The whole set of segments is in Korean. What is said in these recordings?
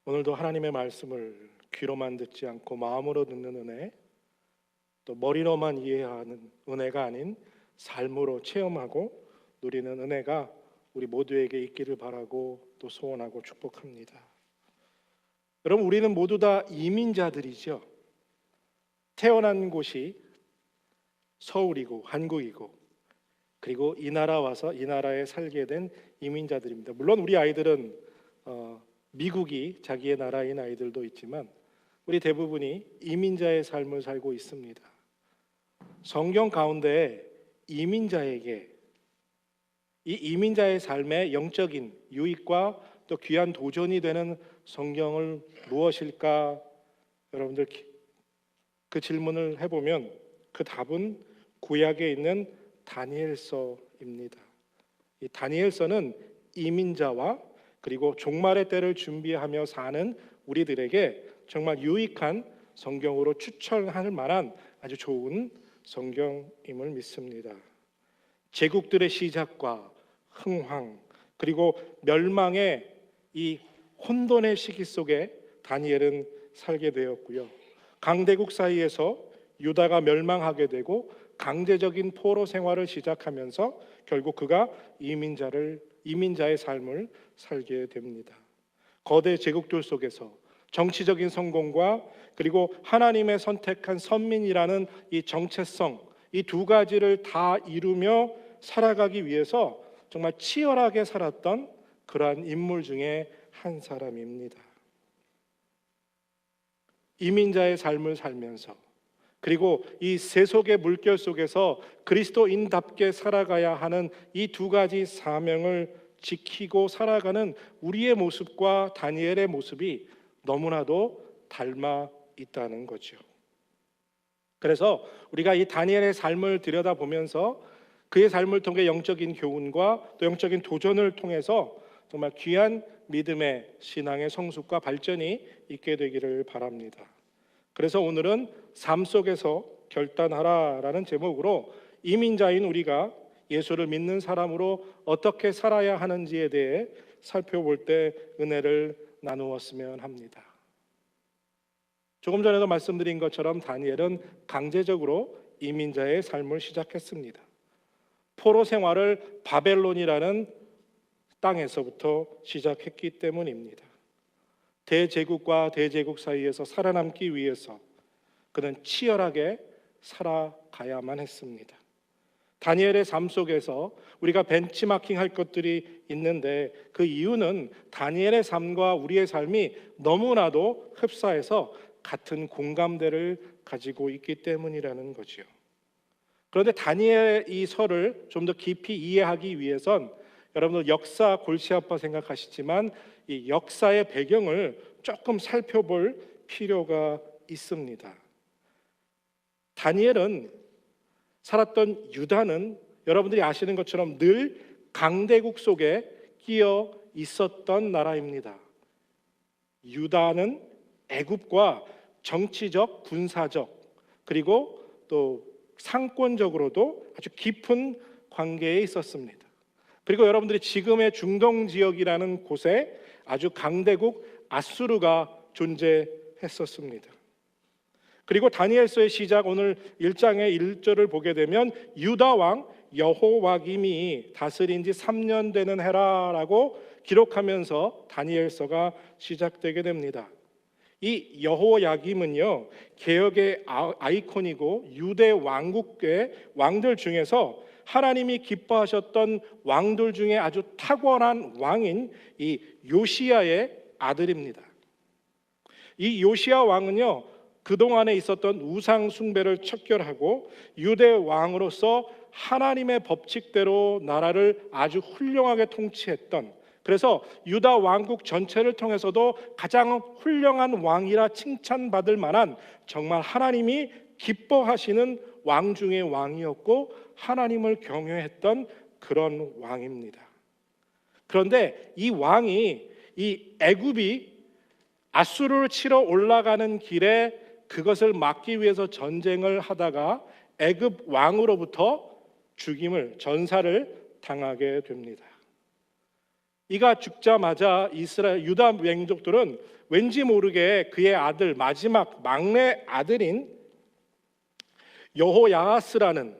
오늘도 하나님의 말씀을 귀로만 듣지 않고 마음으로 듣는 은혜, 또 머리로만 이해하는 은혜가 아닌 삶으로 체험하고 누리는 은혜가 우리 모두에게 있기를 바라고 또 소원하고 축복합니다. 여러분, 우리는 모두 다 이민자들이죠. 태어난 곳이 서울이고 한국이고, 그리고 이 나라 와서 이 나라에 살게 된 이민자들입니다. 물론 우리 아이들은 미국이 자기의 나라인 아이들도 있지만 우리 대부분이 이민자의 삶을 살고 있습니다. 성경 가운데 이민자에게 이 이민자의 삶의 영적인 유익과 또 귀한 도전이 되는 성경을 무엇일까? 여러분들 그 질문을 해보면 그 답은 구약에 있는 다니엘서입니다. 이 다니엘서는 이민자와 그리고 종말의 때를 준비하며 사는 우리들에게 정말 유익한 성경으로 추천할 만한 아주 좋은 성경임을 믿습니다. 제국들의 시작과 흥황 그리고 멸망의 이 혼돈의 시기 속에 다니엘은 살게 되었고요. 강대국 사이에서 유다가 멸망하게 되고 강제적인 포로 생활을 시작하면서 결국 그가 이민자의 삶을 살게 됩니다. 거대 제국들 속에서 정치적인 성공과 그리고 하나님의 선택한 선민이라는 이 정체성, 이 두 가지를 다 이루며 살아가기 위해서 정말 치열하게 살았던 그러한 인물 중에 한 사람입니다. 이민자의 삶을 살면서 그리고 이 세속의 물결 속에서 그리스도인답게 살아가야 하는 이 두 가지 사명을 지키고 살아가는 우리의 모습과 다니엘의 모습이 너무나도 닮아 있다는 거죠. 그래서 우리가 이 다니엘의 삶을 들여다보면서 그의 삶을 통해 영적인 교훈과 또 영적인 도전을 통해서 정말 귀한 믿음의 신앙의 성숙과 발전이 있게 되기를 바랍니다. 그래서 오늘은 삶 속에서 결단하라라는 제목으로 이민자인 우리가 예수를 믿는 사람으로 어떻게 살아야 하는지에 대해 살펴볼 때 은혜를 나누었으면 합니다. 조금 전에도 말씀드린 것처럼 다니엘은 강제적으로 이민자의 삶을 시작했습니다. 포로 생활을 바벨론이라는 땅에서부터 시작했기 때문입니다. 대제국과 대제국 사이에서 살아남기 위해서 그는 치열하게 살아가야만 했습니다. 다니엘의 삶 속에서 우리가 벤치마킹 할 것들이 있는데 그 이유는 다니엘의 삶과 우리의 삶이 너무나도 흡사해서 같은 공감대를 가지고 있기 때문이라는 거죠. 그런데 다니엘의 이 설을 좀 더 깊이 이해하기 위해선 여러분들 역사 골치 아파 생각하시지만 이 역사의 배경을 조금 살펴볼 필요가 있습니다. 다니엘은 살았던 유다는 여러분들이 아시는 것처럼 늘 강대국 속에 끼어 있었던 나라입니다. 유다는 애굽과 정치적, 군사적 그리고 또 상권적으로도 아주 깊은 관계에 있었습니다. 그리고 여러분들이 지금의 중동 지역이라는 곳에 아주 강대국 아수르가 존재했었습니다. 그리고 다니엘서의 시작 오늘 1장의 1절을 보게 되면 유다 왕 여호와김이 다스린 지 3년 되는 해라라고 기록하면서 다니엘서가 시작되게 됩니다. 이 여호야김은요 개혁의 아이콘이고 유대 왕국의 왕들 중에서 하나님이 기뻐하셨던 왕들 중에 아주 탁월한 왕인 이 요시야의 아들입니다. 이 요시야 왕은요 그동안에 있었던 우상 숭배를 척결하고 유대 왕으로서 하나님의 법칙대로 나라를 아주 훌륭하게 통치했던, 그래서 유다 왕국 전체를 통해서도 가장 훌륭한 왕이라 칭찬받을 만한 정말 하나님이 기뻐하시는 왕 중의 왕이었고 하나님을 경외했던 그런 왕입니다. 그런데 이 왕이 이 애굽이 아수르를 치러 올라가는 길에 그것을 막기 위해서 전쟁을 하다가 애굽 왕으로부터 죽임을 전사를 당하게 됩니다. 이가 죽자마자 이스라엘 유다 민족들은 왠지 모르게 그의 아들, 마지막 막내 아들인 여호야하스라는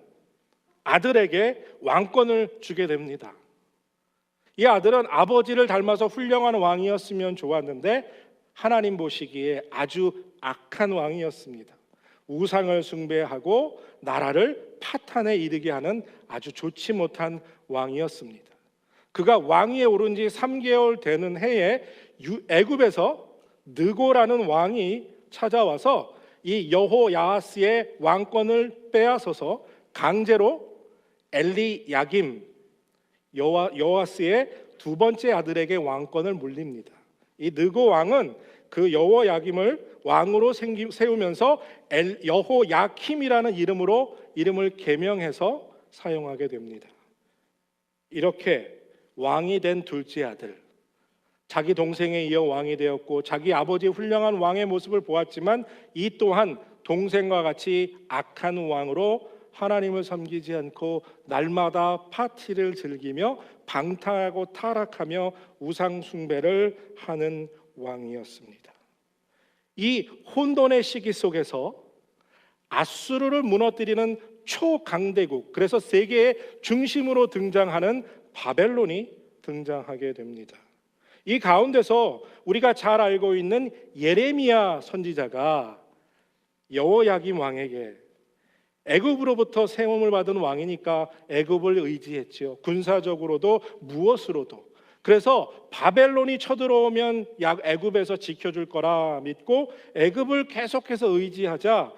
아들에게 왕권을 주게 됩니다. 이 아들은 아버지를 닮아서 훌륭한 왕이었으면 좋았는데 하나님 보시기에 아주 악한 왕이었습니다. 우상을 숭배하고 나라를 파탄에 이르게 하는 아주 좋지 못한 왕이었습니다. 그가 왕위에 오른 지 3개월 되는 해에 애굽에서 느고라는 왕이 찾아와서 이 여호야하스의 왕권을 빼앗아서 강제로 엘리야김 여호아스의 두 번째 아들에게 왕권을 물립니다. 이 느고 왕은 그 여호야김을 왕으로 세우면서 여호야킴이라는 이름을 개명해서 사용하게 됩니다. 이렇게 왕이 된 둘째 아들, 자기 동생에 이어 왕이 되었고 자기 아버지의 훌륭한 왕의 모습을 보았지만 이 또한 동생과 같이 악한 왕으로 하나님을 섬기지 않고 날마다 파티를 즐기며 방탕하고 타락하며 우상 숭배를 하는 왕이었습니다. 이 혼돈의 시기 속에서 아수르를 무너뜨리는 초강대국, 그래서 세계의 중심으로 등장하는 바벨론이 등장하게 됩니다. 이 가운데서 우리가 잘 알고 있는 예레미야 선지자가 여호야김 왕에게 애굽으로부터 세움을 받은 왕이니까 애굽을 의지했죠. 군사적으로도 무엇으로도. 그래서 바벨론이 쳐들어오면 애굽에서 지켜줄 거라 믿고 애굽을 계속해서 의지하자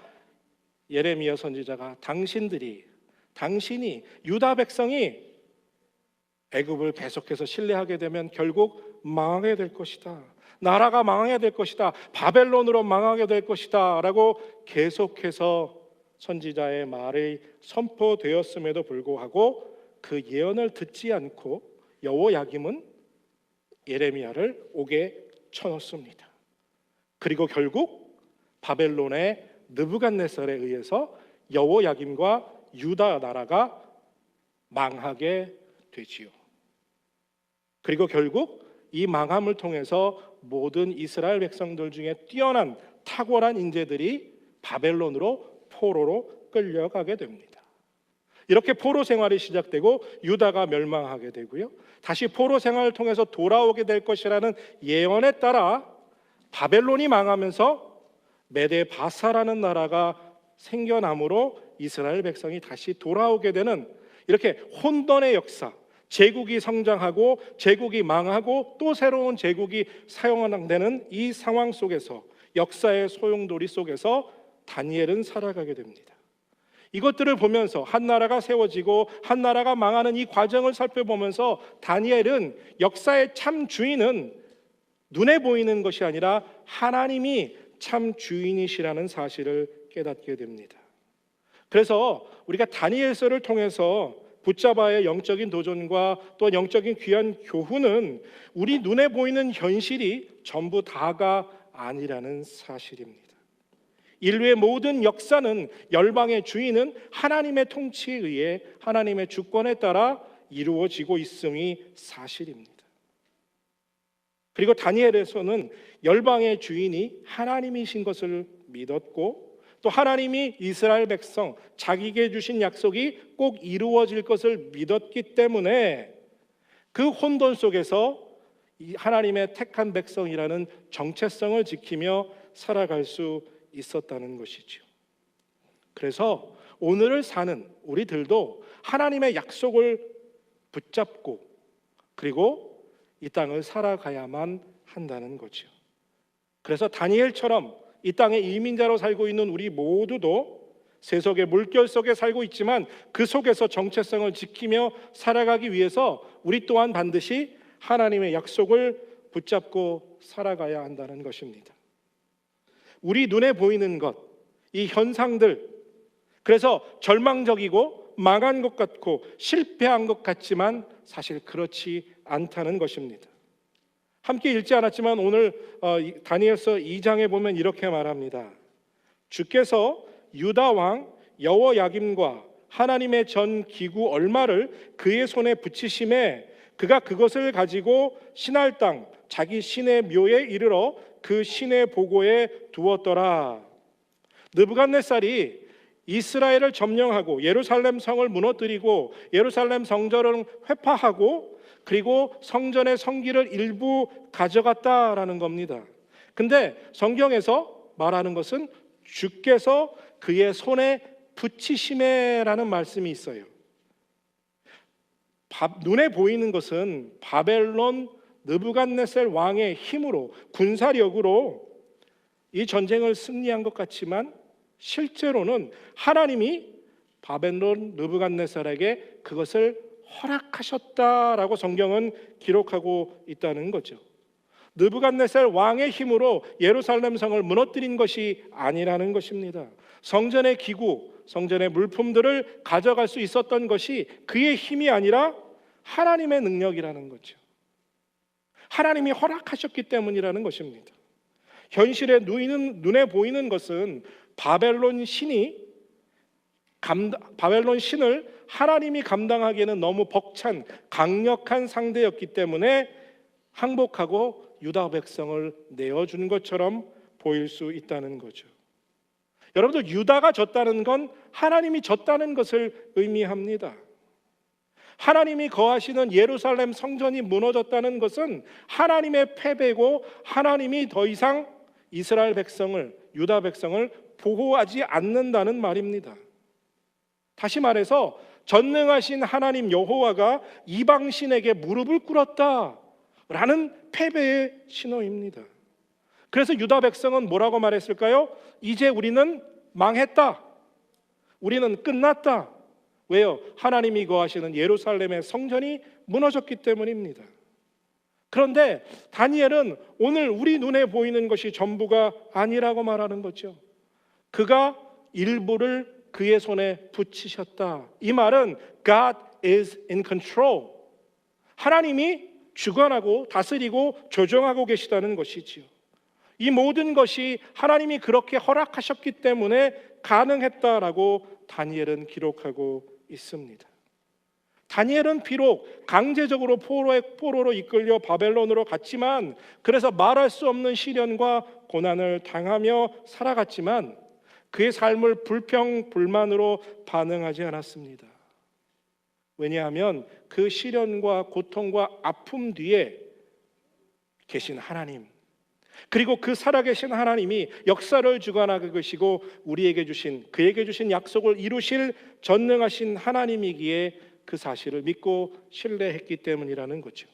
예레미야 선지자가 당신이 유다 백성이 애굽을 계속해서 신뢰하게 되면 결국 망하게 될 것이다. 나라가 망하게 될 것이다. 바벨론으로 망하게 될 것이다 라고 계속해서 선지자의 말이 선포되었음에도 불구하고 그 예언을 듣지 않고 여호야김은 예레미야를 옥에 쳐넣습니다. 그리고 결국 바벨론의 느부갓네살에 의해서 여호야김과 유다 나라가 망하게 되지요. 그리고 결국 이 망함을 통해서 모든 이스라엘 백성들 중에 뛰어난 탁월한 인재들이 바벨론으로 포로로 끌려가게 됩니다. 이렇게 포로 생활이 시작되고 유다가 멸망하게 되고요. 다시 포로 생활을 통해서 돌아오게 될 것이라는 예언에 따라 바벨론이 망하면서 메데 바사라는 나라가 생겨나므로 이스라엘 백성이 다시 돌아오게 되는 이렇게 혼돈의 역사, 제국이 성장하고 제국이 망하고 또 새로운 제국이 사용되는 이 상황 속에서 역사의 소용돌이 속에서 다니엘은 살아가게 됩니다. 이것들을 보면서 한 나라가 세워지고 한 나라가 망하는 이 과정을 살펴보면서 다니엘은 역사의 참 주인은 눈에 보이는 것이 아니라 하나님이 참 주인이시라는 사실을 깨닫게 됩니다. 그래서 우리가 다니엘서를 통해서 붙잡아야 영적인 도전과 또 영적인 귀한 교훈은 우리 눈에 보이는 현실이 전부 다가 아니라는 사실입니다. 인류의 모든 역사는 열방의 주인은 하나님의 통치에 의해 하나님의 주권에 따라 이루어지고 있음이 사실입니다. 그리고 다니엘에서는 열방의 주인이 하나님이신 것을 믿었고 또 하나님이 이스라엘 백성 자기에게 주신 약속이 꼭 이루어질 것을 믿었기 때문에 그 혼돈 속에서 하나님의 택한 백성이라는 정체성을 지키며 살아갈 수 있었다는 것이죠. 그래서 오늘을 사는 우리들도 하나님의 약속을 붙잡고 그리고 이 땅을 살아가야만 한다는 거죠. 그래서 다니엘처럼 이 땅에 이민자로 살고 있는 우리 모두도 세속의 물결 속에 살고 있지만 그 속에서 정체성을 지키며 살아가기 위해서 우리 또한 반드시 하나님의 약속을 붙잡고 살아가야 한다는 것입니다. 우리 눈에 보이는 것, 이 현상들, 그래서 절망적이고 망한 것 같고 실패한 것 같지만 사실 그렇지 않다는 것입니다. 함께 읽지 않았지만 오늘 다니엘서 2장에 보면 이렇게 말합니다. 주께서 유다 왕 여호야김과 하나님의 전 기구 얼마를 그의 손에 붙이심에 그가 그것을 가지고 신할 땅 자기 신의 묘에 이르러 그 신의 보고에 두었더라. 느부갓네살이 이스라엘을 점령하고 예루살렘 성을 무너뜨리고 예루살렘 성전을 회파하고 그리고 성전의 성기를 일부 가져갔다라는 겁니다. 근데 성경에서 말하는 것은 주께서 그의 손에 붙이심에라는 말씀이 있어요. 눈에 보이는 것은 바벨론 느부갓네살 왕의 힘으로 군사력으로 이 전쟁을 승리한 것 같지만 실제로는 하나님이 바벨론 느부갓네살에게 그것을 허락하셨다라고 성경은 기록하고 있다는 거죠. 느부갓네살 왕의 힘으로 예루살렘 성을 무너뜨린 것이 아니라는 것입니다. 성전의 기구, 성전의 물품들을 가져갈 수 있었던 것이 그의 힘이 아니라 하나님의 능력이라는 거죠. 하나님이 허락하셨기 때문이라는 것입니다. 현실에 눈에 보이는 것은 바벨론 신을 하나님이 감당하기에는 너무 벅찬 강력한 상대였기 때문에 항복하고 유다 백성을 내어준 것처럼 보일 수 있다는 거죠. 여러분들, 유다가 졌다는 건 하나님이 졌다는 것을 의미합니다. 하나님이 거하시는 예루살렘 성전이 무너졌다는 것은 하나님의 패배고 하나님이 더 이상 이스라엘 백성을, 유다 백성을 보호하지 않는다는 말입니다. 다시 말해서 전능하신 하나님 여호와가 이방 신에게 무릎을 꿇었다라는 패배의 신호입니다. 그래서 유다 백성은 뭐라고 말했을까요? 이제 우리는 망했다. 우리는 끝났다. 왜요? 하나님이 거하시는 예루살렘의 성전이 무너졌기 때문입니다. 그런데 다니엘은 오늘 우리 눈에 보이는 것이 전부가 아니라고 말하는 거죠. 그가 일부를 그의 손에 붙이셨다. 이 말은 God is in control. 하나님이 주관하고 다스리고 조정하고 계시다는 것이지요. 이 모든 것이 하나님이 그렇게 허락하셨기 때문에 가능했다라고 다니엘은 기록하고 있습니다. 다니엘은 비록 강제적으로 포로로 이끌려 바벨론으로 갔지만, 그래서 말할 수 없는 시련과 고난을 당하며 살아갔지만 그의 삶을 불평불만으로 반응하지 않았습니다. 왜냐하면 그 시련과 고통과 아픔 뒤에 계신 하나님, 그리고 그 살아계신 하나님이 역사를 주관하고 계시고 그에게 주신 약속을 이루실 전능하신 하나님이기에 그 사실을 믿고 신뢰했기 때문이라는 거죠.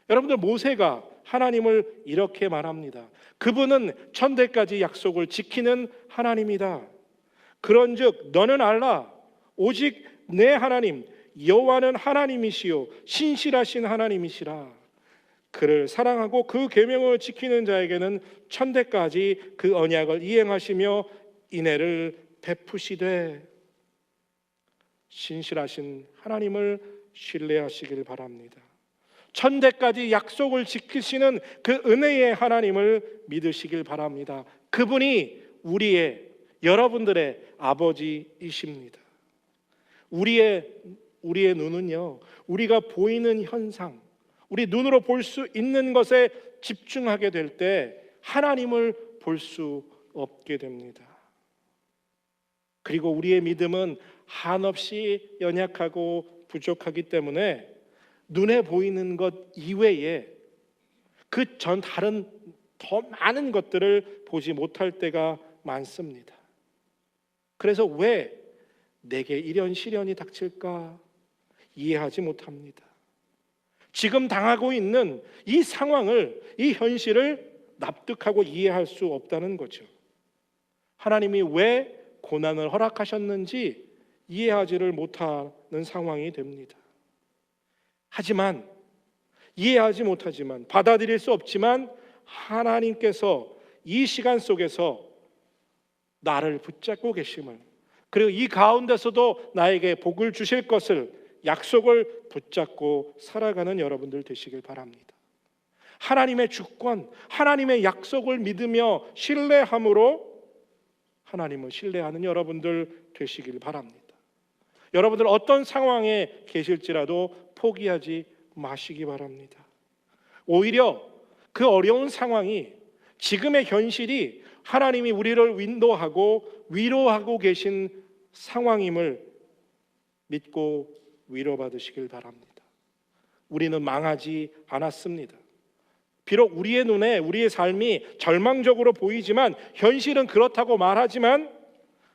여러분들, 모세가 하나님을 이렇게 말합니다. 그분은 천대까지 약속을 지키는 하나님이다. 그런즉 너는 알라, 오직 내 하나님 여호와는 하나님이시요 신실하신 하나님이시라. 그를 사랑하고 그 계명을 지키는 자에게는 천대까지 그 언약을 이행하시며 인애를 베푸시되. 신실하신 하나님을 신뢰하시길 바랍니다. 천대까지 약속을 지키시는 그 은혜의 하나님을 믿으시길 바랍니다. 그분이 여러분들의 아버지이십니다. 우리의 눈은요, 우리가 보이는 현상, 우리 눈으로 볼 수 있는 것에 집중하게 될 때 하나님을 볼 수 없게 됩니다. 그리고 우리의 믿음은 한없이 연약하고 부족하기 때문에 눈에 보이는 것 이외에 다른 더 많은 것들을 보지 못할 때가 많습니다. 그래서 왜 내게 이런 시련이 닥칠까 이해하지 못합니다. 지금 당하고 있는 이 상황을, 이 현실을 납득하고 이해할 수 없다는 거죠. 하나님이 왜 고난을 허락하셨는지 이해하지를 못하는 상황이 됩니다. 하지만 이해하지 못하지만, 받아들일 수 없지만, 하나님께서 이 시간 속에서 나를 붙잡고 계심을, 그리고 이 가운데서도 나에게 복을 주실 것을 약속을 붙잡고 살아가는 여러분들 되시길 바랍니다. 하나님의 주권, 하나님의 약속을 믿으며 신뢰함으로 하나님을 신뢰하는 여러분들 되시길 바랍니다. 여러분들 어떤 상황에 계실지라도 포기하지 마시기 바랍니다. 오히려 그 어려운 상황이, 지금의 현실이 하나님이 우리를 인도하고 위로하고 계신 상황임을 믿고 위로받으시길 바랍니다. 우리는 망하지 않았습니다. 비록 우리의 눈에 우리의 삶이 절망적으로 보이지만, 현실은 그렇다고 말하지만,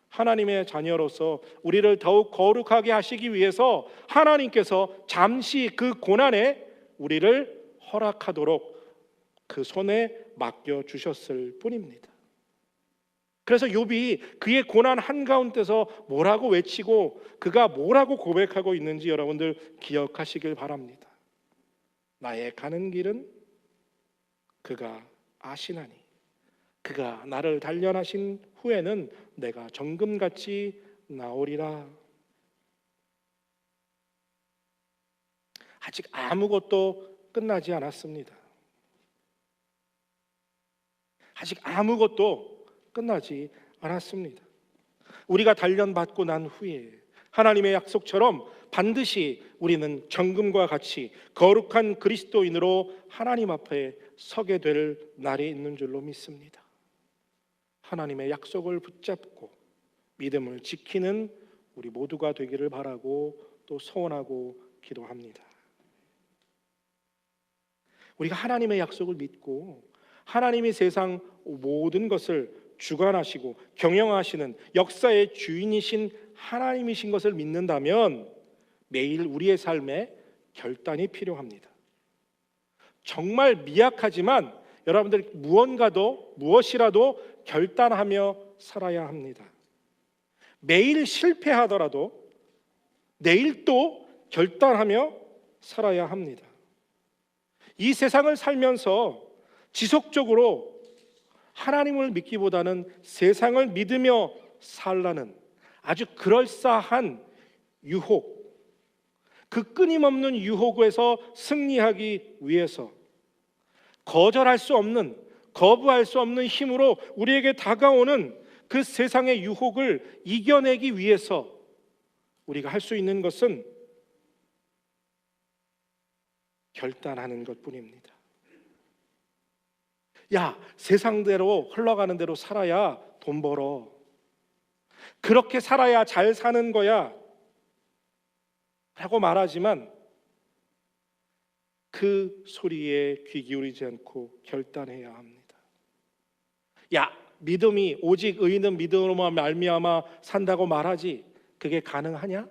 하나님의 자녀로서 우리를 더욱 거룩하게 하시기 위해서 하나님께서 잠시 그 고난에 우리를 허락하도록 그 손에 맡겨주셨을 뿐입니다. 그래서 욥이 그의 고난 한가운데서 뭐라고 외치고 그가 뭐라고 고백하고 있는지 여러분들 기억하시길 바랍니다. 나의 가는 길은 그가 아시나니 그가 나를 단련하신 후에는 내가 정금같이 나오리라. 아직 아무것도 끝나지 않았습니다. 아직 아무것도 끝나지 않았습니다. 우리가 단련받고 난 후에 하나님의 약속처럼 반드시 우리는 정금과 같이 거룩한 그리스도인으로 하나님 앞에 서게 될 날이 있는 줄로 믿습니다. 하나님의 약속을 붙잡고 믿음을 지키는 우리 모두가 되기를 바라고 또 소원하고 기도합니다. 우리가 하나님의 약속을 믿고 하나님이 세상 모든 것을 주관하시고 경영하시는 역사의 주인이신 하나님이신 것을 믿는다면 매일 우리의 삶에 결단이 필요합니다. 정말 미약하지만 여러분들 무엇이라도 결단하며 살아야 합니다. 매일 실패하더라도 내일 또 결단하며 살아야 합니다. 이 세상을 살면서 지속적으로 하나님을 믿기보다는 세상을 믿으며 살라는 아주 그럴싸한 유혹, 그 끊임없는 유혹에서 승리하기 위해서 거절할 수 없는, 거부할 수 없는 힘으로 우리에게 다가오는 그 세상의 유혹을 이겨내기 위해서 우리가 할 수 있는 것은 결단하는 것뿐입니다. 야, 세상대로 흘러가는 대로 살아야 돈 벌어. 그렇게 살아야 잘 사는 거야 라고 말하지만 그 소리에 귀 기울이지 않고 결단해야 합니다. 야, 믿음이 오직 의인은 믿음으로만 말미암아 산다고 말하지 그게 가능하냐?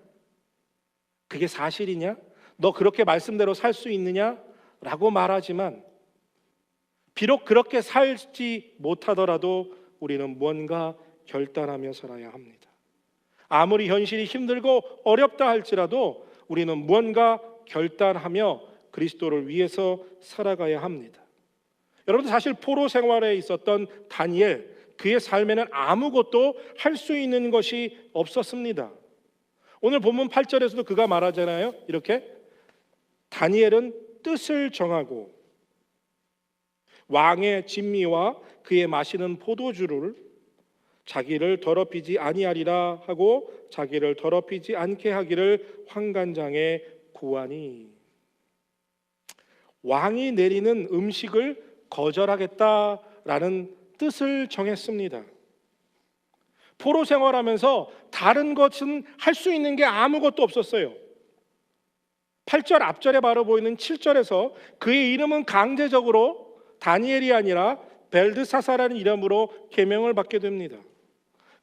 그게 사실이냐? 너 그렇게 말씀대로 살 수 있느냐? 라고 말하지만 비록 그렇게 살지 못하더라도 우리는 뭔가 결단하며 살아야 합니다. 아무리 현실이 힘들고 어렵다 할지라도 우리는 무언가 결단하며 그리스도를 위해서 살아가야 합니다. 여러분, 사실 포로 생활에 있었던 다니엘, 그의 삶에는 아무것도 할 수 있는 것이 없었습니다. 오늘 본문 8절에서도 그가 말하잖아요. 이렇게 다니엘은 뜻을 정하고 왕의 진미와 그의 마시는 포도주를 자기를 더럽히지 아니하리라 하고 자기를 더럽히지 않게 하기를 환관장에 구하니, 왕이 내리는 음식을 거절하겠다라는 뜻을 정했습니다. 포로 생활하면서 다른 것은 할 수 있는 게 아무것도 없었어요. 8절 앞절에 바로 보이는 7절에서 그의 이름은 강제적으로 다니엘이 아니라 벨드사사라는 이름으로 계명을 받게 됩니다.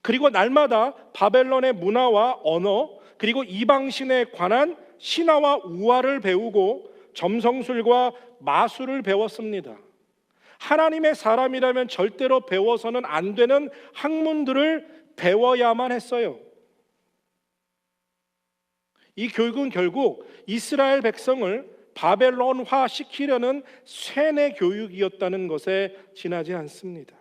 그리고 날마다 바벨론의 문화와 언어 그리고 이방신에 관한 신화와 우화를 배우고 점성술과 마술을 배웠습니다. 하나님의 사람이라면 절대로 배워서는 안 되는 학문들을 배워야만 했어요. 이 교육은 결국 이스라엘 백성을 바벨론화 시키려는 쇠뇌 교육이었다는 것에 지나지 않습니다.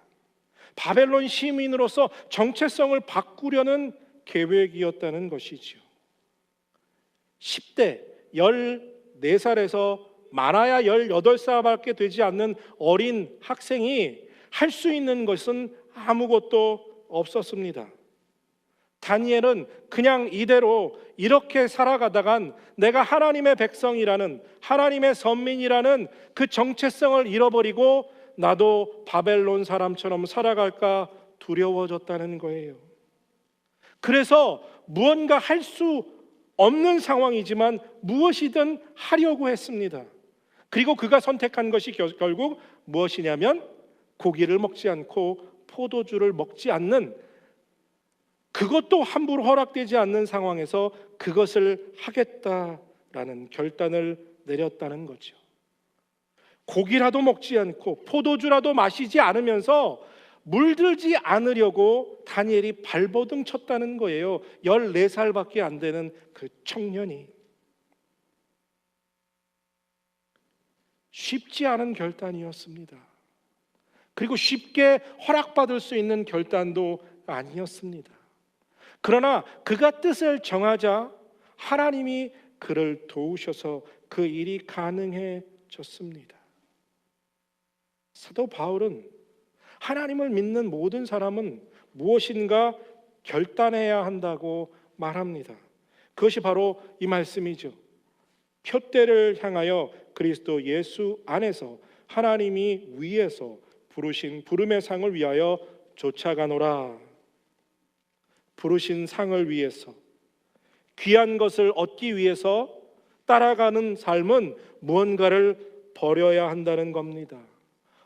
바벨론 시민으로서 정체성을 바꾸려는 계획이었다는 것이죠. 10대 14살에서 많아야 18살밖에 되지 않는 어린 학생이 할 수 있는 것은 아무것도 없었습니다. 다니엘은 그냥 이대로 이렇게 살아가다간 내가 하나님의 백성이라는, 하나님의 선민이라는 그 정체성을 잃어버리고 나도 바벨론 사람처럼 살아갈까 두려워졌다는 거예요. 그래서 무언가 할 수 없는 상황이지만 무엇이든 하려고 했습니다. 그리고 그가 선택한 것이 결국 무엇이냐면 고기를 먹지 않고 포도주를 먹지 않는, 그것도 함부로 허락되지 않는 상황에서 그것을 하겠다라는 결단을 내렸다는 거죠. 고기라도 먹지 않고 포도주라도 마시지 않으면서 물들지 않으려고 다니엘이 발버둥 쳤다는 거예요. 14살밖에 안 되는 그 청년이. 쉽지 않은 결단이었습니다. 그리고 쉽게 허락받을 수 있는 결단도 아니었습니다. 그러나 그가 뜻을 정하자 하나님이 그를 도우셔서 그 일이 가능해졌습니다. 사도 바울은 하나님을 믿는 모든 사람은 무엇인가 결단해야 한다고 말합니다. 그것이 바로 이 말씀이죠. 표대를 향하여 그리스도 예수 안에서 하나님이 위에서 부르신 부름의 상을 위하여 쫓아가노라. 부르신 상을 위해서, 귀한 것을 얻기 위해서 따라가는 삶은 무언가를 버려야 한다는 겁니다.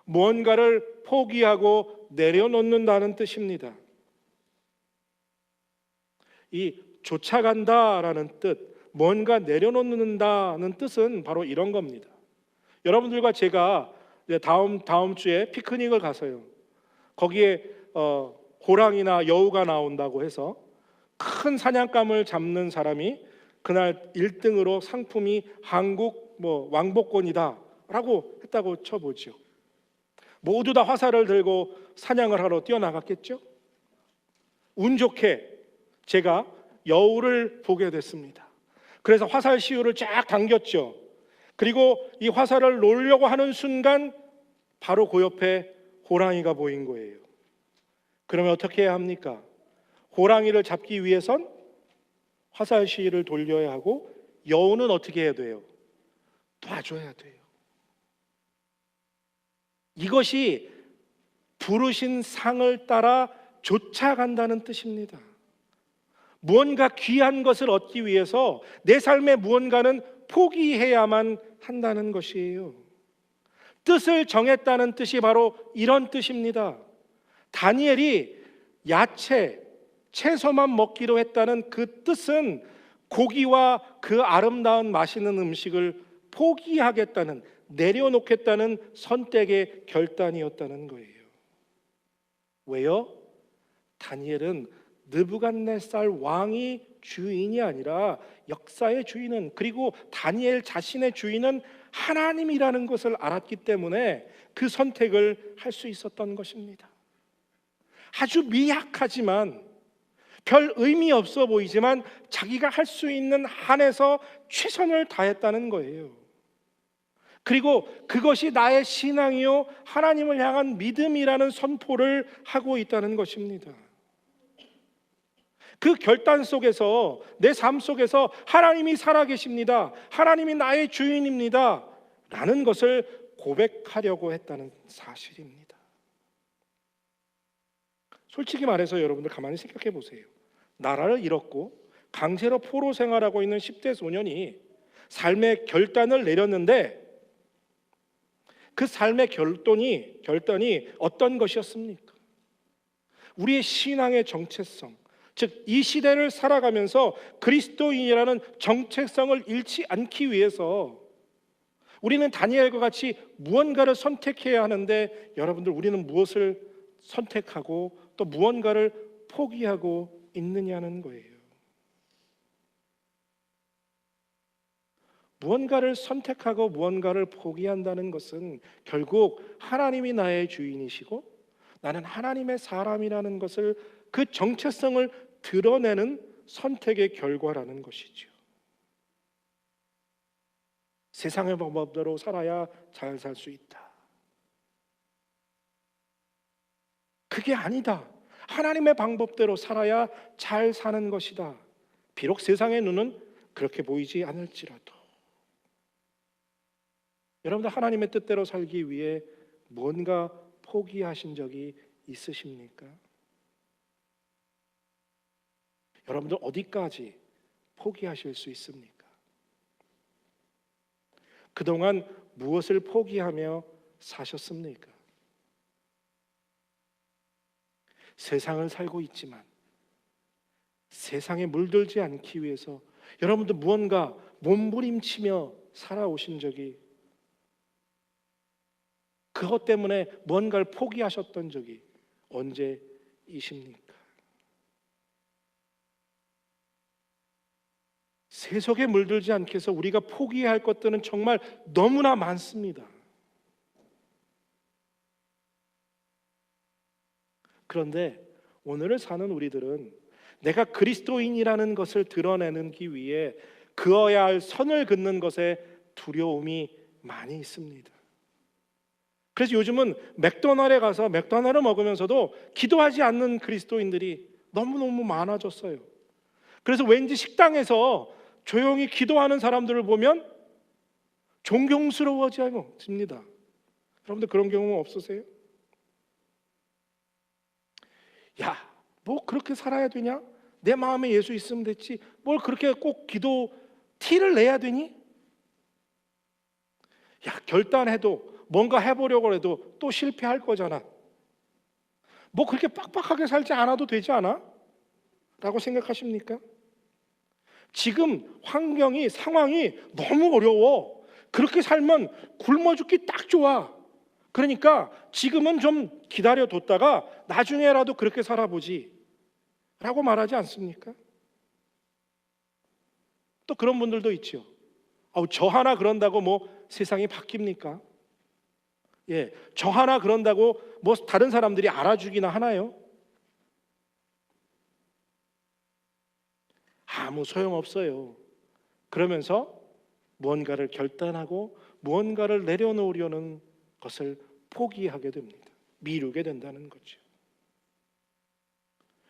무언가를 포기하고 내려놓는다는 뜻입니다. 이 쫓아간다라는 뜻, 뭔가 내려놓는다는 뜻은 바로 이런 겁니다. 여러분들과 제가 다음 주에 피크닉을 가서요, 거기에 호랑이나 여우가 나온다고 해서 큰 사냥감을 잡는 사람이 그날 1등으로 상품이 한국 왕복권이다 라고 했다고 쳐보죠. 모두 다 화살을 들고 사냥을 하러 뛰어나갔겠죠. 운 좋게 제가 여우를 보게 됐습니다. 그래서 화살 시우를 쫙 당겼죠. 그리고 이 화살을 놓으려고 하는 순간 바로 그 옆에 호랑이가 보인 거예요. 그러면 어떻게 해야 합니까? 호랑이를 잡기 위해선 화살 시위를 돌려야 하고, 여우는 어떻게 해야 돼요? 놔줘야 돼요. 이것이 부르신 상을 따라 쫓아간다는 뜻입니다. 무언가 귀한 것을 얻기 위해서 내 삶의 무언가는 포기해야만 한다는 것이에요. 뜻을 정했다는 뜻이 바로 이런 뜻입니다. 다니엘이 채소만 먹기로 했다는 그 뜻은 고기와 그 아름다운 맛있는 음식을 포기하겠다는, 내려놓겠다는 선택의 결단이었다는 거예요. 왜요? 다니엘은 느부갓네살 왕이 주인이 아니라 역사의 주인은, 그리고 다니엘 자신의 주인은 하나님이라는 것을 알았기 때문에 그 선택을 할 수 있었던 것입니다. 아주 미약하지만, 별 의미 없어 보이지만 자기가 할 수 있는 한에서 최선을 다했다는 거예요. 그리고 그것이 나의 신앙이요 하나님을 향한 믿음이라는 선포를 하고 있다는 것입니다. 그 결단 속에서, 내 삶 속에서 하나님이 살아계십니다, 하나님이 나의 주인입니다 라는 것을 고백하려고 했다는 사실입니다. 솔직히 말해서 여러분들 가만히 생각해 보세요. 나라를 잃었고 강제로 포로 생활하고 있는 10대 소년이 삶의 결단을 내렸는데, 그 삶의 결단이 어떤 것이었습니까? 우리의 신앙의 정체성, 즉 이 시대를 살아가면서 그리스도인이라는 정체성을 잃지 않기 위해서 우리는 다니엘과 같이 무언가를 선택해야 하는데, 여러분들, 우리는 무엇을 선택하고 또 무언가를 포기하고 있느냐는 거예요. 무언가를 선택하고 무언가를 포기한다는 것은 결국 하나님이 나의 주인이시고 나는 하나님의 사람이라는 것을, 그 정체성을 드러내는 선택의 결과라는 것이죠. 세상의 방법대로 살아야 잘 살 수 있다, 그게 아니다, 하나님의 방법대로 살아야 잘 사는 것이다. 비록 세상의 눈은 그렇게 보이지 않을지라도. 여러분들 하나님의 뜻대로 살기 위해 뭔가 포기하신 적이 있으십니까? 여러분들 어디까지 포기하실 수 있습니까? 그동안 무엇을 포기하며 사셨습니까? 세상을 살고 있지만 세상에 물들지 않기 위해서 여러분들 무언가 몸부림치며 살아오신 적이, 그것 때문에 뭔가를 포기하셨던 적이 언제이십니까? 세속에 물들지 않게 해서 우리가 포기해야 할 것들은 정말 너무나 많습니다. 그런데 오늘을 사는 우리들은 내가 그리스도인이라는 것을 드러내기 위해 그어야 할 선을 긋는 것에 두려움이 많이 있습니다. 그래서 요즘은 맥도날드에 가서 맥도날드 먹으면서도 기도하지 않는 그리스도인들이 너무너무 많아졌어요. 그래서 왠지 식당에서 조용히 기도하는 사람들을 보면 존경스러워집니다. 여러분들 그런 경험 없으세요? 야, 뭐 그렇게 살아야 되냐? 내 마음에 예수 있으면 됐지. 뭘 그렇게 꼭 기도 티를 내야 되니? 야, 결단해도 뭔가 해보려고 해도 또 실패할 거잖아. 뭐 그렇게 빡빡하게 살지 않아도 되지 않아? 라고 생각하십니까? 지금 환경이, 상황이 너무 어려워. 그렇게 살면 굶어 죽기 딱 좋아. 그러니까 지금은 좀 기다려뒀다가 나중에라도 그렇게 살아보지 라고 말하지 않습니까? 또 그런 분들도 있죠. 저 하나 그런다고 뭐 세상이 바뀝니까? 예, 저 하나 그런다고 뭐 다른 사람들이 알아주기나 하나요? 아무 소용없어요. 그러면서 무언가를 결단하고 무언가를 내려놓으려는 것을 포기하게 됩니다. 미루게 된다는 거죠.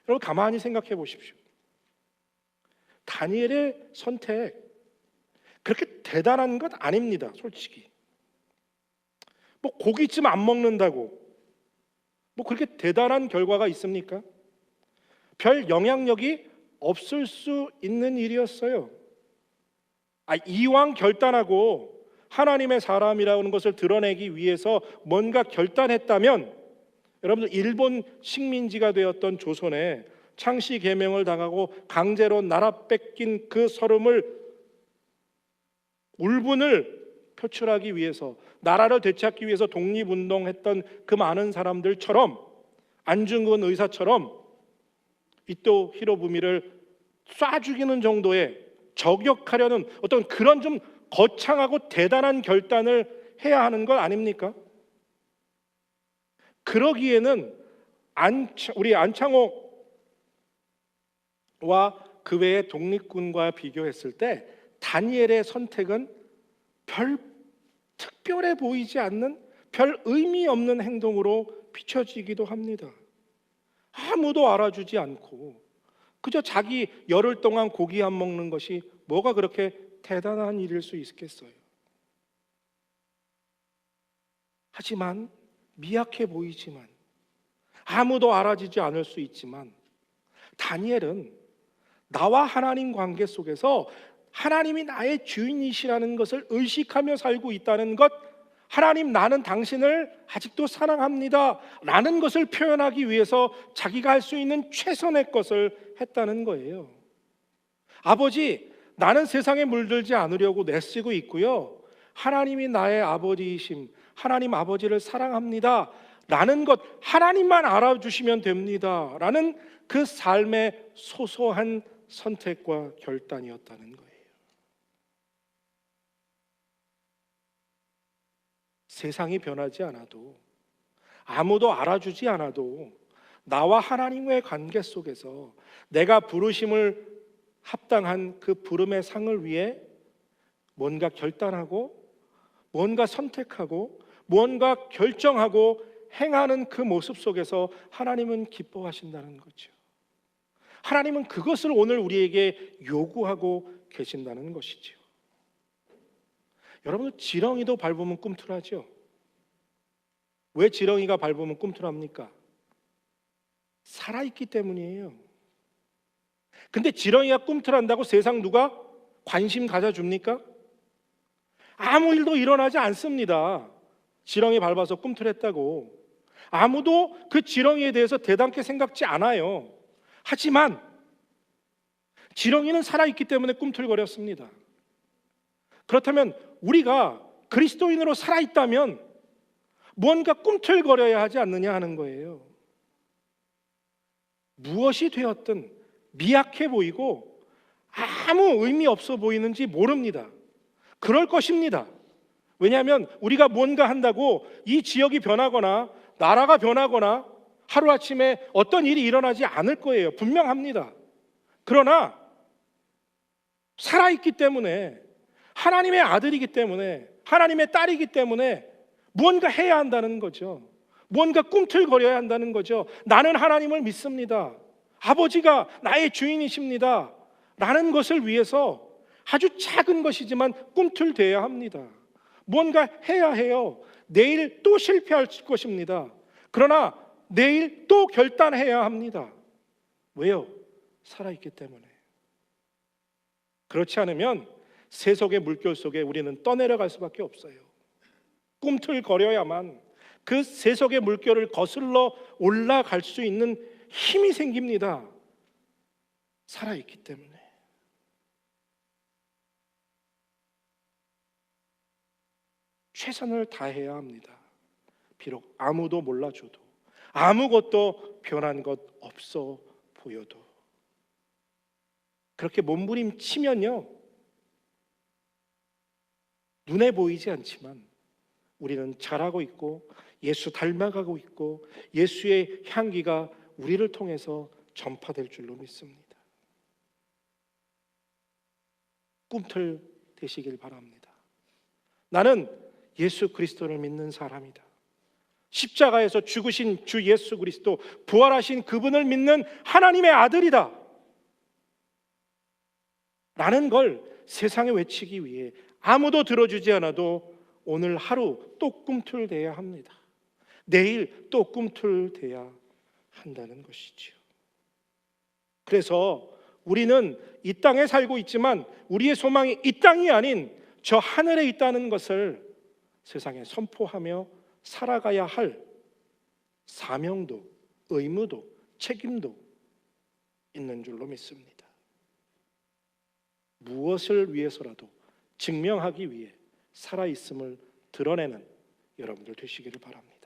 여러분 가만히 생각해 보십시오. 다니엘의 선택 그렇게 대단한 것 아닙니다. 솔직히 뭐 고깃집 안 먹는다고 뭐 그렇게 대단한 결과가 있습니까? 별 영향력이 없을 수 있는 일이었어요. 이왕 결단하고 하나님의 사람이라는 것을 드러내기 위해서 뭔가 결단했다면 여러분들 일본 식민지가 되었던 조선에 창씨 계명을 당하고 강제로 나라 뺏긴 그 서름을 울분을 표출하기 위해서 나라를 되찾기 위해서 독립운동했던 그 많은 사람들처럼 안중근 의사처럼 이토 히로부미를 쏴 죽이는 정도의 저격하려는 어떤 그런 좀 거창하고 대단한 결단을 해야 하는 것 아닙니까? 그러기에는 우리 안창호와 그 외의 독립군과 비교했을 때 다니엘의 선택은 별 특별해 보이지 않는 별 의미 없는 행동으로 비춰지기도 합니다. 아무도 알아주지 않고 그저 자기 열흘 동안 고기 안 먹는 것이 뭐가 그렇게 대단한 일일 수 있겠어요? 하지만 미약해 보이지만 아무도 알아주지 않을 수 있지만 다니엘은 나와 하나님 관계 속에서 하나님이 나의 주인이시라는 것을 의식하며 살고 있다는 것, 하나님 나는 당신을 아직도 사랑합니다 라는 것을 표현하기 위해서 자기가 할 수 있는 최선의 것을 했다는 거예요. 아버지, 나는 세상에 물들지 않으려고 내쓰고 있고요, 하나님이 나의 아버지이심, 하나님 아버지를 사랑합니다 라는 것 하나님만 알아주시면 됩니다 라는 그 삶의 소소한 선택과 결단이었다는 거예요. 세상이 변하지 않아도 아무도 알아주지 않아도 나와 하나님과의 관계 속에서 내가 부르심을 합당한 그 부름의 상을 위해 뭔가 결단하고 뭔가 선택하고 뭔가 결정하고 행하는 그 모습 속에서 하나님은 기뻐하신다는 거죠. 하나님은 그것을 오늘 우리에게 요구하고 계신다는 것이죠. 여러분, 지렁이도 밟으면 꿈틀하죠? 왜 지렁이가 밟으면 꿈틀합니까? 살아있기 때문이에요. 근데 지렁이가 꿈틀한다고 세상 누가 관심 가져줍니까? 아무 일도 일어나지 않습니다. 지렁이 밟아서 꿈틀했다고 아무도 그 지렁이에 대해서 대담하게 생각지 않아요. 하지만 지렁이는 살아있기 때문에 꿈틀거렸습니다. 그렇다면 우리가 그리스도인으로 살아있다면 뭔가 꿈틀거려야 하지 않느냐 하는 거예요. 무엇이 되었든 미약해 보이고 아무 의미 없어 보이는지 모릅니다. 그럴 것입니다. 왜냐하면 우리가 뭔가 한다고 이 지역이 변하거나 나라가 변하거나 하루아침에 어떤 일이 일어나지 않을 거예요. 분명합니다. 그러나 살아있기 때문에, 하나님의 아들이기 때문에, 하나님의 딸이기 때문에 무언가 해야 한다는 거죠. 뭔가 꿈틀거려야 한다는 거죠. 나는 하나님을 믿습니다. 아버지가 나의 주인이십니다. 라는 것을 위해서 아주 작은 것이지만 꿈틀대야 합니다. 뭔가 해야 해요. 내일 또 실패할 것입니다. 그러나 내일 또 결단해야 합니다. 왜요? 살아있기 때문에. 그렇지 않으면 세속의 물결 속에 우리는 떠내려갈 수밖에 없어요. 꿈틀거려야만 그 세속의 물결을 거슬러 올라갈 수 있는 힘이 생깁니다. 살아있기 때문에. 최선을 다해야 합니다. 비록 아무도 몰라줘도, 아무것도 변한 것 없어 보여도. 그렇게 몸부림치면요, 눈에 보이지 않지만 우리는 잘하고 있고 예수 닮아가고 있고 예수의 향기가 우리를 통해서 전파될 줄로 믿습니다. 꿈틀 되시길 바랍니다. 나는 예수 그리스도를 믿는 사람이다. 십자가에서 죽으신 주 예수 그리스도, 부활하신 그분을 믿는 하나님의 아들이다 라는 걸 세상에 외치기 위해 아무도 들어주지 않아도 오늘 하루 또 꿈틀대야 합니다. 내일 또 꿈틀대야 한다는 것이지요. 그래서 우리는 이 땅에 살고 있지만 우리의 소망이 이 땅이 아닌 저 하늘에 있다는 것을 세상에 선포하며 살아가야 할 사명도, 의무도, 책임도 있는 줄로 믿습니다. 무엇을 위해서라도 증명하기 위해 살아있음을 드러내는 여러분들 되시기를 바랍니다.